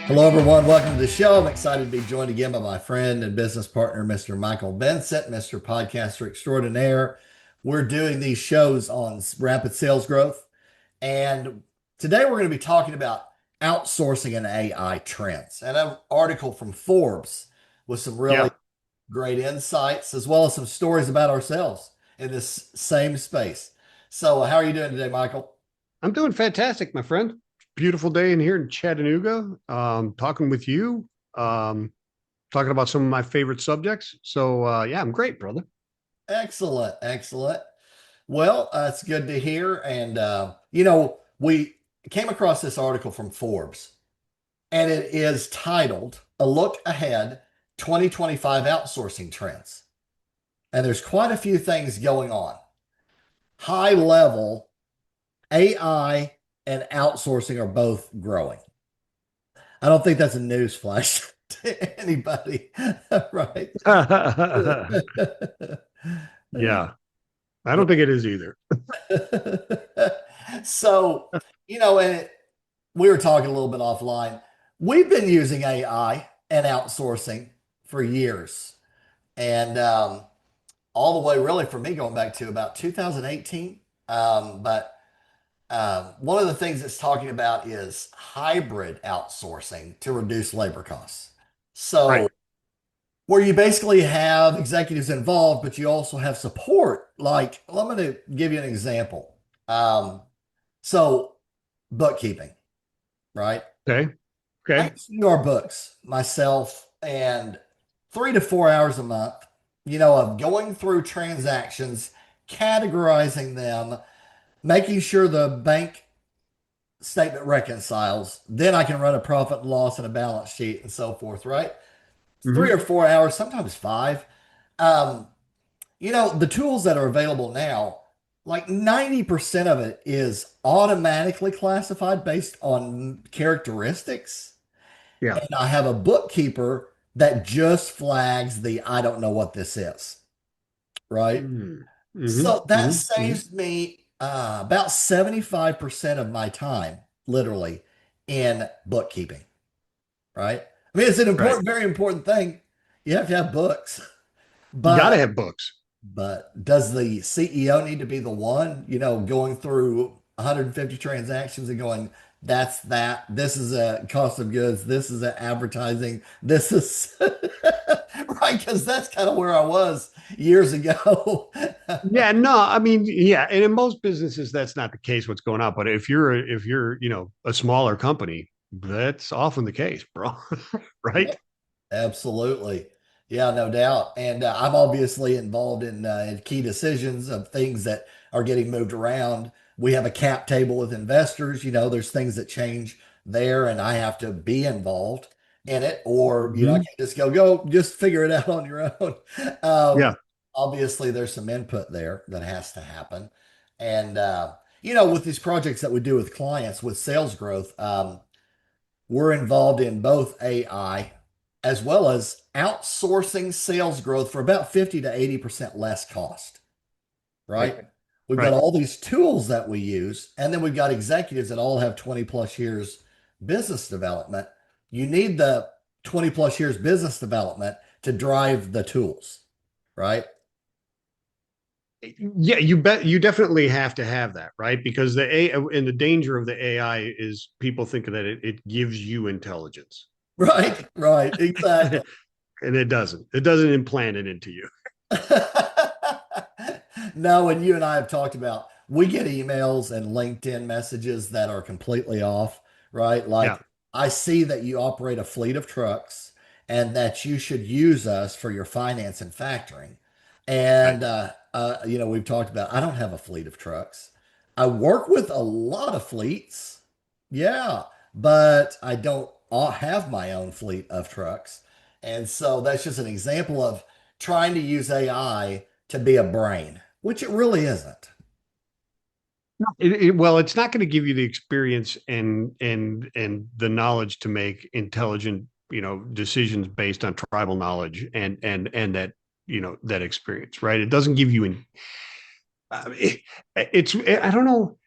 Hello, everyone. Welcome to the show. I'm excited to be joined again by my friend and business partner, Mr. Michael Vincent, Mr. Podcaster Extraordinaire. We're doing these shows on rapid sales growth. And today we're going to be talking about outsourcing and AI trends and an article from Forbes with some really Yeah, great insights, as well as some stories about ourselves in this same space. So, how are you doing today, Michael? I'm doing fantastic, my friend. Beautiful day in here in Chattanooga. Talking with you, um, talking about some of my favorite subjects. So yeah, I'm great, brother. Excellent, excellent. Well, it's good to hear. And, we came across this article from Forbes, and it is titled A Look Ahead 2025 Outsourcing Trends. And there's quite a few things going on. High level, AI and outsourcing are both growing. I don't think that's a news flash to anybody, right? Yeah, I don't think it is either. So, and we were talking a little bit offline. We've been using AI and outsourcing for years. And all the way, really, for me, going back to about 2018. But one of the things it's talking about is hybrid outsourcing to reduce labor costs. Right. So, where you basically have executives involved, but you also have support. Like, well, I'm going to give you an example. Um, so, bookkeeping, right? Okay. I Okay. used to do our books myself, and 3 to 4 hours a month, of going through transactions, categorizing them, making sure the bank statement reconciles. Then I can run a profit and loss and a balance sheet and so forth, right? Three Hmm. or 4 hours, sometimes five. Um, the tools that are available now, like 90% of it is automatically classified based on characteristics. Yeah. And I have a bookkeeper that just flags the I don't know what this is, right? Mm-hmm. So that Mm-hmm. saves me about 75% of my time, literally, in bookkeeping, right? I mean, it's an Right. important, very important thing. You have to have books, You got to but have books. does the CEO need to be the one, going through 150 transactions and going, that's that. This is a cost of goods. This is a advertising. This is right. Because that's kind of where I was years ago. Yeah, no, I mean, yeah, and in most businesses that's not the case what's going on, but if you're a smaller company, that's often the case, bro. Right? Yep, absolutely. Yeah, no doubt. And I'm obviously involved in key decisions of things that are getting moved around. We have a cap table with investors. There's things that change there, and I have to be involved in it, or I Hmm. can't just go, just figure it out on your own. Um, Yeah. obviously, there's some input there that has to happen. And with these projects that we do with clients with sales growth, we're involved in both AI as well as outsourcing sales growth for about 50 to 80% less cost, Right. right? We've got Right. all these tools that we use, and then we've got executives that all have 20 plus years business development. You need the 20 plus years business development to drive the tools, right? Yeah, you bet. You definitely have to have that, right? Because the A and the danger of the AI is people think that it gives you intelligence, Right, right, exactly. and it doesn't. It doesn't implant it into you. No, and you and I have talked about we get emails and LinkedIn messages that are completely off, right? Yeah. Like, I see that you operate a fleet of trucks and that you should use us for your finance and factoring. Right. And we've talked about I don't have a fleet of trucks. I work with a lot of fleets, yeah, but I don't have my own fleet of trucks. And so that's just an example of trying to use AI to be a brain, which it really isn't. Well, it's not going to give you the experience and the knowledge to make intelligent, decisions based on tribal knowledge and that that experience, right? It doesn't give you an. It's I don't know.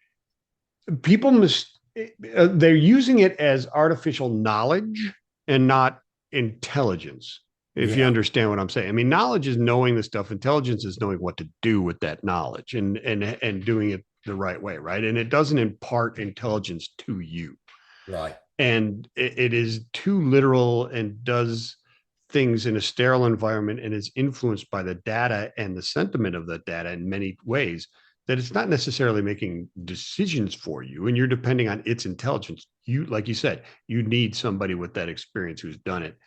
People must. they're using it as artificial knowledge and not intelligence. If you Yeah, understand what I'm saying, I mean, knowledge is knowing the stuff. Intelligence is knowing what to do with that knowledge and doing it the right way, right? And it doesn't impart intelligence to you, right. and it is too literal and does things in a sterile environment and is influenced by the data and the sentiment of the data in many ways that it's not necessarily making decisions for you, and you're depending on its intelligence. You, like you said, you need somebody with that experience who's done it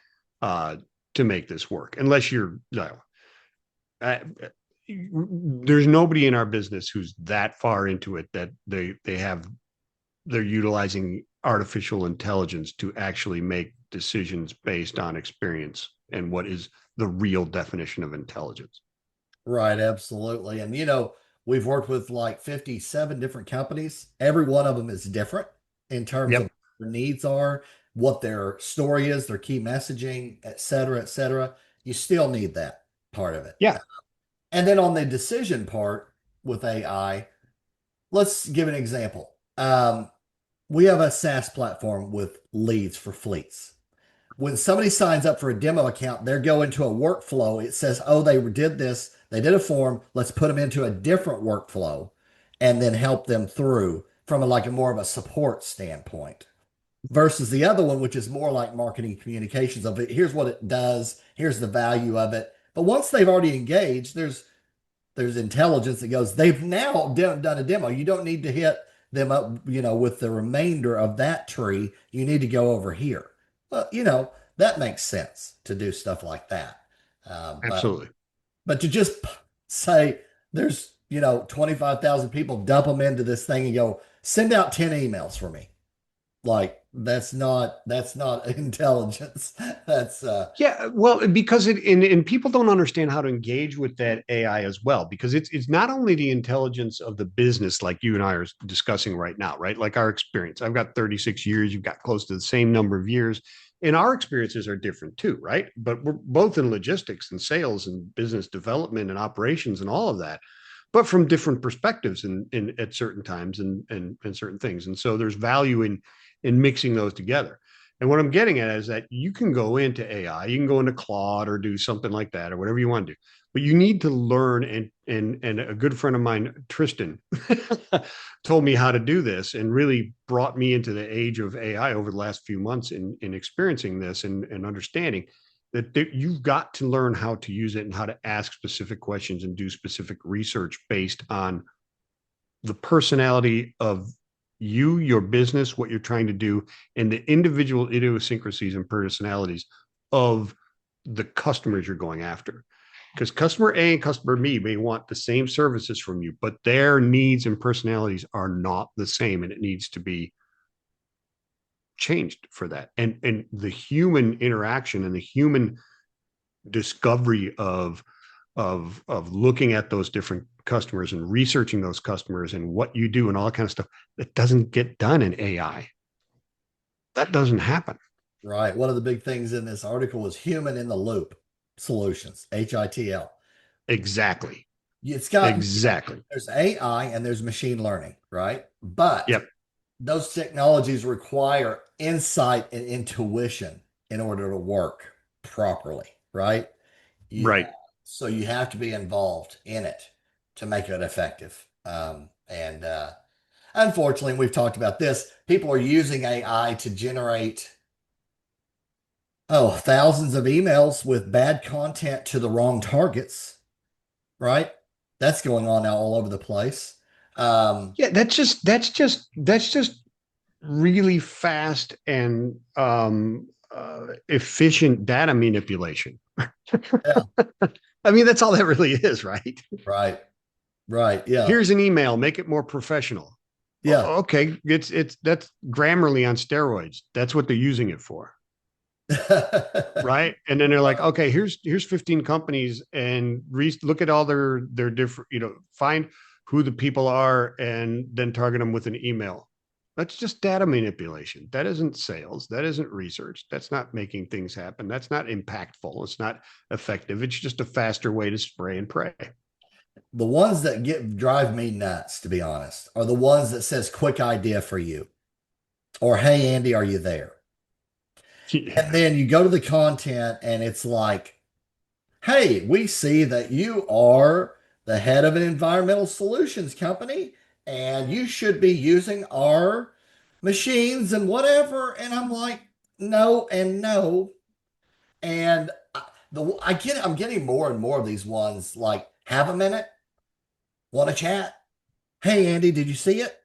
uh, to make this work, unless you're uh, there's nobody in our business who's that far into it that they're utilizing artificial intelligence to actually make decisions based on experience and what is the real definition of intelligence. Right, absolutely. And we've worked with like 57 different companies. Every one of them is different in terms of Yep. what their needs are, what their story is, their key messaging, et cetera, et cetera. You still need that part of it. Yeah. And then on the decision part with AI, let's give an example. We have a SaaS platform with leads for fleets. When somebody signs up for a demo account, they're going to a workflow. It says, oh, they did this, they did a form. Let's put them into a different workflow and then help them through from like a more of a support standpoint versus the other one, which is more like marketing communications of it. Here's what it does. Here's the value of it. But once they've already engaged, there's intelligence that goes, they've now done a demo. You don't need to hit them up, with the remainder of that tree. You need to go over here. Well, that makes sense to do stuff like that. But Absolutely. to just say there's 25,000 people, dump them into this thing and go send out 10 emails for me. Like that's not intelligence. That's Yeah, well, because and people don't understand how to engage with that AI as well, because it's not only the intelligence of the business like you and I are discussing right now, right? Like our experience. I've got 36 years, you've got close to the same number of years, and our experiences are different too, right? But we're both in logistics and sales and business development and operations and all of that, but from different perspectives in at certain times and certain things. And so there's value in mixing those together. And what I'm getting at is that you can go into AI, you can go into Claude or do something like that or whatever you want to do, but you need to learn. And a good friend of mine, Tristan, told me how to do this and really brought me into the age of AI over the last few months in experiencing this and understanding that you've got to learn how to use it and how to ask specific questions and do specific research based on the personality of you, your business, what you're trying to do, and the individual idiosyncrasies and personalities of the customers you're going after. Because customer A and customer B may want the same services from you, but their needs and personalities are not the same, and it needs to be changed for that. And the human interaction and the human discovery of looking at those different customers and researching those customers and what you do and all that kind of stuff that doesn't get done in AI. That doesn't happen. right. One of the big things in this article was human in the loop solutions, HITL. Exactly. It's got, Exactly. there's AI and there's machine learning, right? But Yep. those technologies require insight and intuition in order to work properly, right? You, Right. so you have to be involved in it to make it effective. And unfortunately, we've talked about this. People are using AI to generate thousands of emails with bad content to the wrong targets, right? That's going on now all over the place. Um, Yeah, that's just really fast and efficient data manipulation. yeah, I mean, that's all that really is, right? right, right, yeah, Here's an email, make it more professional. yeah. Okay, it's that's Grammarly on steroids. That's what they're using it for, right? And then they're like, okay, here's 15 companies and look at all their different, find who the people are and then target them with an email. That's just data manipulation. That isn't sales. That isn't research. That's not making things happen. That's not impactful. It's not effective. It's just a faster way to spray and pray. The ones that drive me nuts, to be honest, are the ones that says quick idea for you. or hey, Andy, are you there? And Yeah. then you go to the content and it's like, hey, we see that you are the head of an environmental solutions company and you should be using our machines and whatever. And I'm like, no and no. And I'm getting more and more of these ones like, have a minute, want to chat? Hey, Andy, did you see it?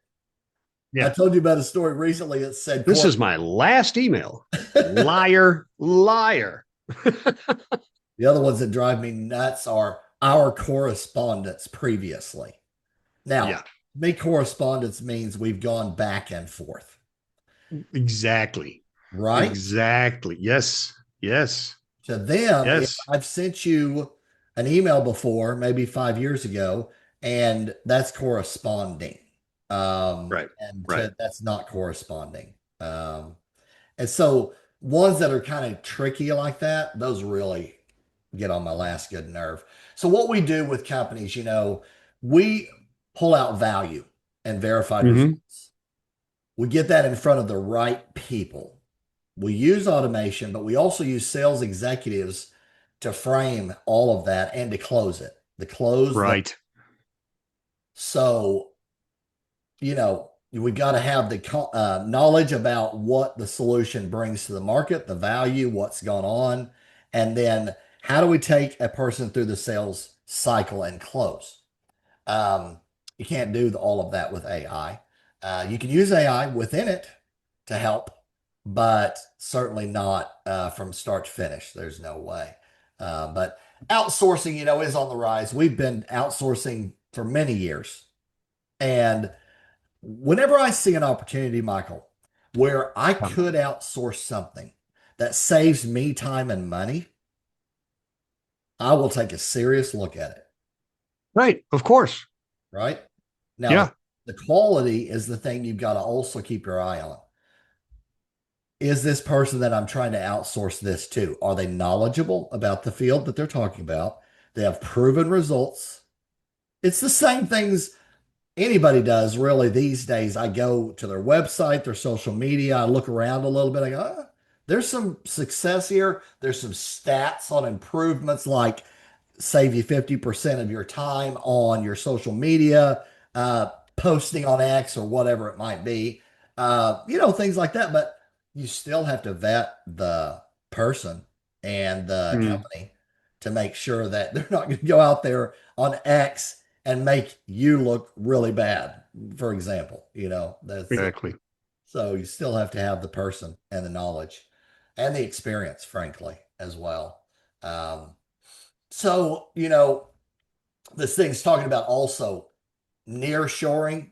I Yeah. told you about a story recently that said This core. is my last email. Liar, liar. The other ones that drive me nuts are our correspondence previously. Now, Yeah, me correspondence means we've gone back and forth, exactly. right? Exactly. Yes. Yes. To them, if Yes. I've sent you an email before, maybe 5 years ago, and that's corresponding. Right. And Right. that's not corresponding. And so ones that are kind of tricky like that, those really get on my last good nerve. So what we do with companies, we pull out value and verified Hmm. results. We get that in front of the right people. We use automation, but we also use sales executives to frame all of that and to close it, to close the. Right. So, we got to have the knowledge about what the solution brings to the market, the value, what's going on, and then how do we take a person through the sales cycle and close? Um, you can't do all of that with AI. You can use AI within it to help, but certainly not from start to finish. There's no way. But outsourcing, is on the rise. We've been outsourcing for many years. And whenever I see an opportunity, Michael, where I could outsource something that saves me time and money, I will take a serious look at it. Right. Of course. Right now, the, Yeah. the quality is the thing you've got to also keep your eye on. Is this person that I'm trying to outsource this to, are they knowledgeable about the field that they're talking about? They have proven results. It's the same things anybody does really these days. I go to their website, their social media, I look around a little bit. I go, there's some success here. There's some stats on improvements like save you 50% of your time on your social media, posting on X or whatever it might be, things like that. But you still have to vet the person and the Mm, company to make sure that they're not going to go out there on X and make you look really bad, for example. That's exactly. so you still have to have the person and the knowledge and the experience, frankly, as well. Um, so, this thing's talking about also nearshoring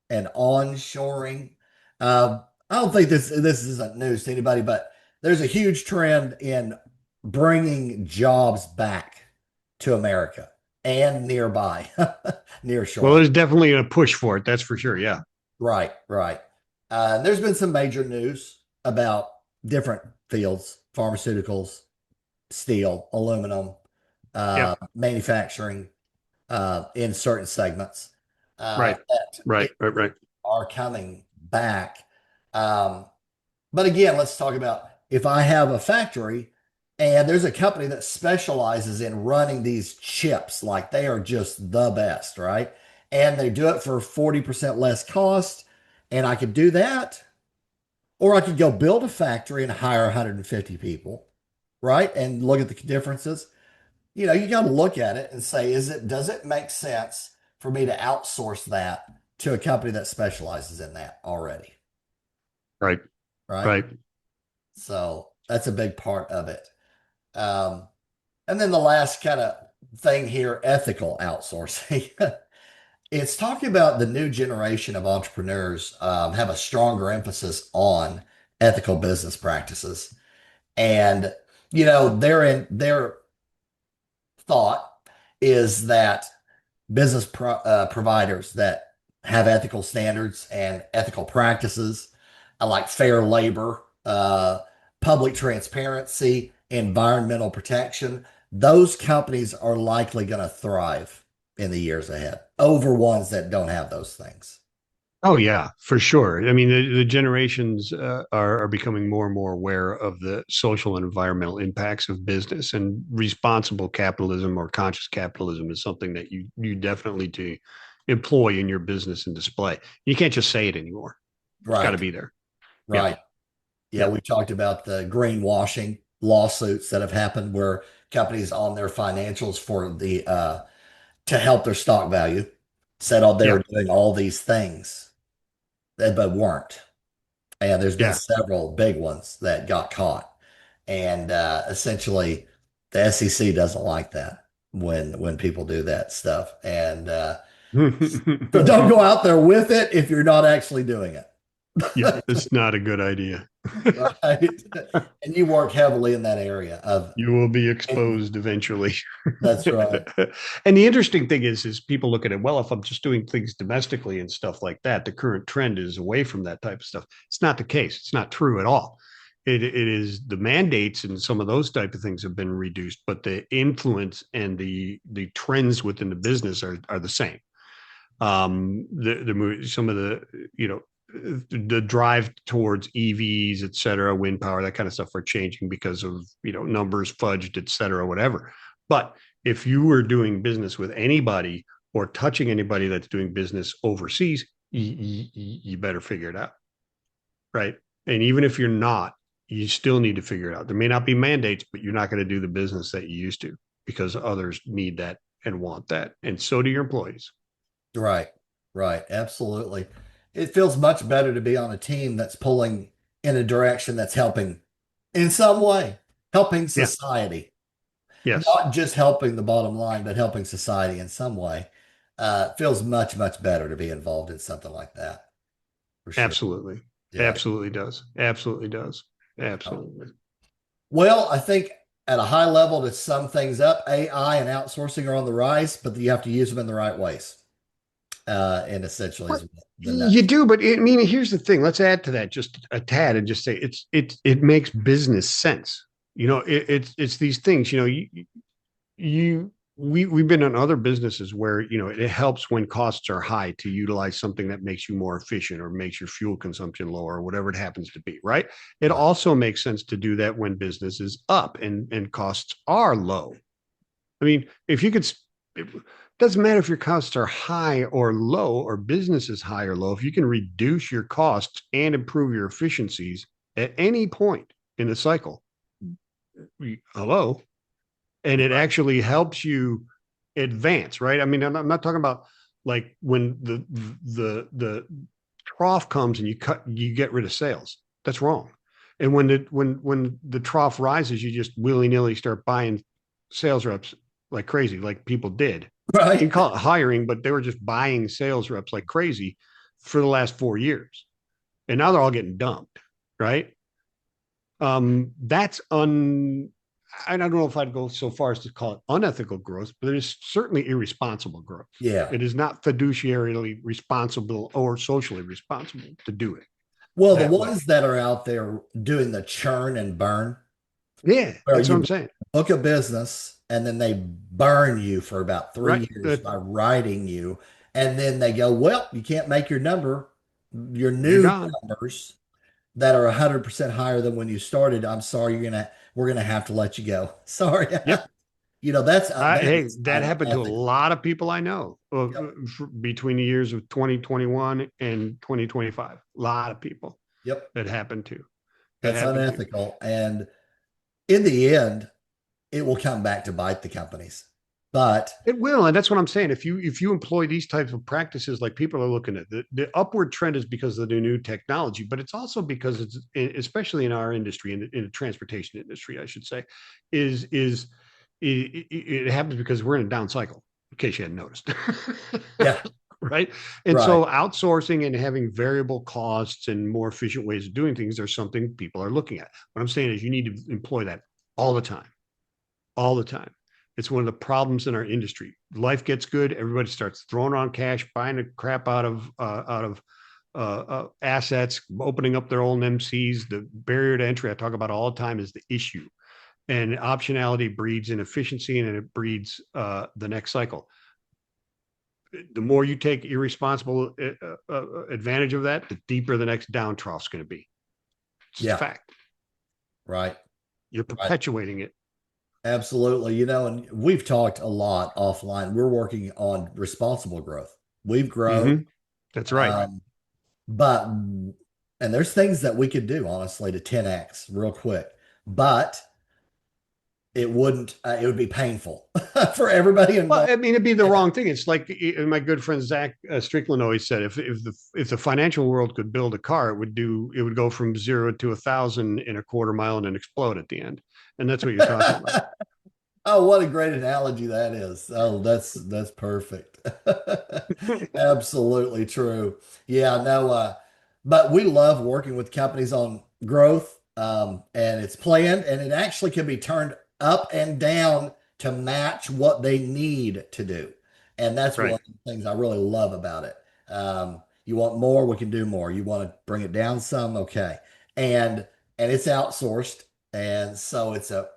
and onshoring. I don't think this isn't news to anybody, but there's a huge trend in bringing jobs back to America and nearby, Well, nearshoring. there's definitely a push for it. That's for sure. Yeah. Right, right. There's been some major news about different fields, pharmaceuticals, steel, aluminum, Yep. manufacturing, in certain segments Right. that Right. it Right. Right. are coming back. Um, but again, let's talk about if I have a factory and there's a company that specializes in running these chips, like they are just the best, right? And they do it for 40% less cost. And I could do that, or I could go build a factory and hire 150 people, right? And look at the differences. You got to look at it and say, does it make sense for me to outsource that to a company that specializes in that already? Right. Right. Right. So that's a big part of it. Um, and then the last kind of thing here, ethical outsourcing. It's talking about the new generation of entrepreneurs have a stronger emphasis on ethical business practices. And, their thought is that providers that have ethical standards and ethical practices, like fair labor, public transparency, environmental protection, those companies are likely going to thrive in the years ahead over ones that don't have those things. Oh yeah, for sure. I mean, the generations are becoming more and more aware of the social and environmental impacts of business, and responsible capitalism or conscious capitalism is something that you definitely to employ in your business and display. You can't just say it anymore. It's got to Right, be there. Yeah, right. Yeah, yeah, we talked about the greenwashing lawsuits that have happened where companies on their financials for the to help their stock value said oh they yeah, were doing all these things but weren't. And there's been yeah. several big ones that got caught. And essentially, the SEC doesn't like that when people do that stuff. And so don't go out there with it if you're not actually doing Yeah, it. it's not a good idea. Right? And you work heavily in that area of, You will be and exposed eventually. that's right. And the interesting thing is people look at it, well, if I'm just doing things domestically and stuff like that, the current trend is away from that type of stuff. It's not the case. It's not true at all. It is the mandates and some of those type of things have been reduced, but the influence and the trends within the business are the same. Some of the you know the drive towards EVs, et cetera, wind power, that kind of stuff are changing because of numbers fudged, et cetera, whatever. But if you were doing business with anybody or touching anybody that's doing business overseas, you better figure it out, right? And even if you're not, you still need to figure it out. There may not be mandates, but you're not going to do the business that you used to because others need that and want that, and so do your employees. Right. Right. Absolutely. It feels much better to be on a team that's pulling in a direction that's helping in some way, helping Yeah. society. Yes. Not just helping the bottom line, but helping society in some way. Feels much, much better to be involved in something like that, for sure. Absolutely. Yeah. Absolutely does. Absolutely does. Yeah. Absolutely. Well, I think at a high level, to sum things up, AI and outsourcing are on the rise, but you have to use them in the right ways. And essentially Well, is the you nuts. do, but I mean, here's the thing. Let's add to that just a tad and just say it makes business sense. It's these things. We've been in other businesses where it helps when costs are high to utilize something that makes you more efficient or makes your fuel consumption lower or whatever it happens to be, right? It Right. also makes sense to do that when business is up and costs are low. I mean, if you could, it doesn't matter if your costs are high or low, or business is high or low. If you can reduce your costs and improve your efficiencies at any point in the cycle, hello, and it actually helps you advance, right? I mean, I'm not talking about like when the trough comes and you get rid of sales. That's wrong. And when the trough rises, you just willy nilly start buying sales reps like crazy, like people did. You can Right. call it hiring, but they were just buying sales reps like crazy for the last 4 years, and now they're all getting dumped, right? That's I don't know if I'd go so far as to call it unethical growth, but it is certainly irresponsible growth. Yeah. It is not fiduciarily responsible or socially responsible to do it Well, the that way. ones that are out there doing the churn and burn, Yeah, where that's what you I'm saying. book a business and then they burn you for about Right. 3 years by writing you. And then they go, well, you can't make your number, your You're new gone. numbers that are 100% higher than when you started. I'm sorry, we're gonna have to let you go. Sorry. Yep. That Hey, is that happened to a unethical. lot of people I know Yep. between the years of 2021 and 2025. A lot of people Yep. that happened to. That That's happened to. unethical. And in the end, it will come back to bite the companies. But It will, and that's what I'm saying. If you employ these types of practices, like people are looking at the upward trend is because of the new technology, but it's also because it's especially in our industry, in the transportation industry, I should say, is it happens because we're in a down cycle. In case you hadn't noticed, yeah, right? And right. so outsourcing and having variable costs and more efficient ways of doing things are something people are looking at. What I'm saying is you need to employ that all the time, all the time. It's one of the problems in our industry. Life gets good, everybody starts throwing on cash, buying the crap out of assets, opening up their own MCs. The barrier to entry I talk about all the time is the issue, and optionality breeds inefficiency, and it breeds the next cycle. the more you take irresponsible advantage of that, the deeper the next down trough is going to be. It's just a Yeah. fact. Right. You're Right. perpetuating it. Absolutely. And we've talked a lot offline. We're working on responsible growth. We've grown, Mm-hmm. That's right. um, but, and there's things that we could do, honestly, to 10x real quick, but it would be painful for everybody Well, involved. I mean, it'd be the And wrong thing. It's like my good friend Zach Strickland always said, if the financial world could build a car, it would go from 0 to 1,000 in a quarter mile and then explode at the end. And that's what you're talking about. oh, what a great analogy that is. Oh, that's perfect. Absolutely true. Yeah, no, but we love working with companies on growth, and it's planned and it actually can be turned up and down to match what they need to do. And that's one Right. of the things I really love about it. You want more, we can do more. You want to bring it down some, okay. And it's outsourced, and so it's a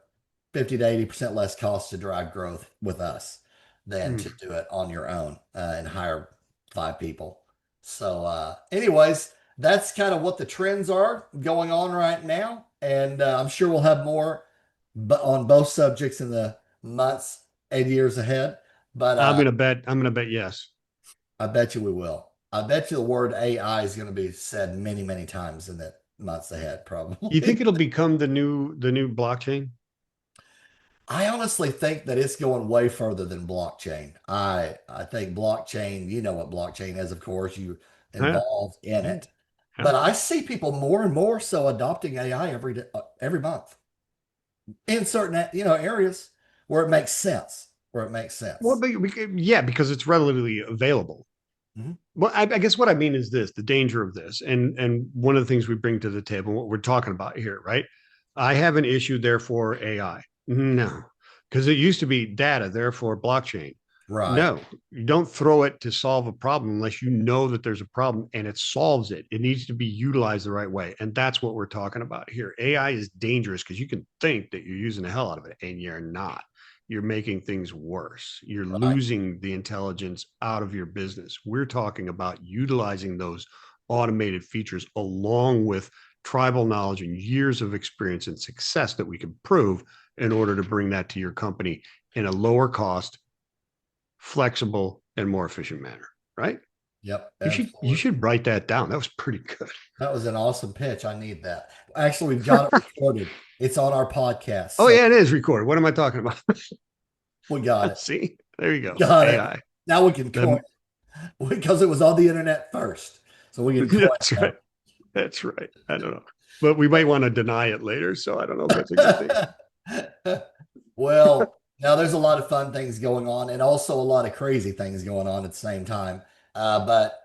50 to 80% less cost to drive growth with us than Mm. to do it on your own and hire five people. So, anyways, that's kind of what the trends are going on right now. And I'm sure we'll have more but on both subjects in the months and years ahead. But I'm gonna bet yes. I bet you we will. I bet you the word AI is going to be said many, many times in the months ahead, You probably. think it'll become the new blockchain? I honestly think that it's going way further than blockchain. I think blockchain, you know what blockchain is, of course, you Yeah. involved in Yeah. it. Yeah. But I see people more and more so adopting AI every day, every month in certain areas where it makes sense, where it makes Well, sense. yeah, because it's readily available. Mhm. Well, I guess what I mean is this: the danger of this, and one of the things we bring to the table, what we're talking about here, right? I have an issue, therefore AI. No, because it used to be data, therefore blockchain. Right. No, you don't throw it to solve a problem unless you know that there's a problem and it solves it. It needs to be utilized the right way, and that's what we're talking about here. AI is dangerous because you can think that you're using the hell out of it, and you're not. You're making things worse. You're Right. losing the intelligence out of your business. We're talking about utilizing those automated features along with tribal knowledge and years of experience and success that we can prove in order to bring that to your company in a lower cost, flexible, and more efficient manner. Right? Yep. You Absolutely. should write that down. That was pretty good. That was an awesome pitch. I need that. Actually, we've got it recorded. It's on our podcast. Oh So yeah, it is recorded. What am I talking about? we got it. See, there you go. Got it. AI. Now we can coin The, because it was on the internet first. So we can coin that's right. That's right. I don't know. But we might want to deny it later. So I don't know if that's a good thing. that. Well, now there's a lot of fun things going on and also a lot of crazy things going on at the same time. But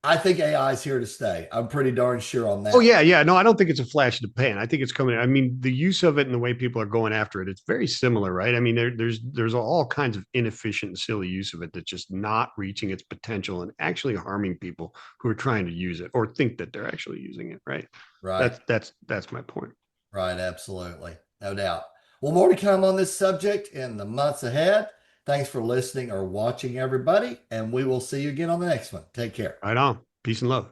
I think AI is here to stay. I'm pretty darn sure on Oh that. yeah, yeah. No, I don't think it's a flash in the pan. I think it's coming. I mean, the use of it and the way people are going after it, it's very similar, right? I mean, there's all kinds of inefficient and silly use of it that's just not reaching its potential and actually harming people who are trying to use it or think that they're actually using it, right? Right. That's my point. Right. Absolutely. No doubt. Well, more to come on this subject in the months ahead. Thanks for listening or watching, everybody. And we will see you again on the next one. Take care. Right on. Peace and love.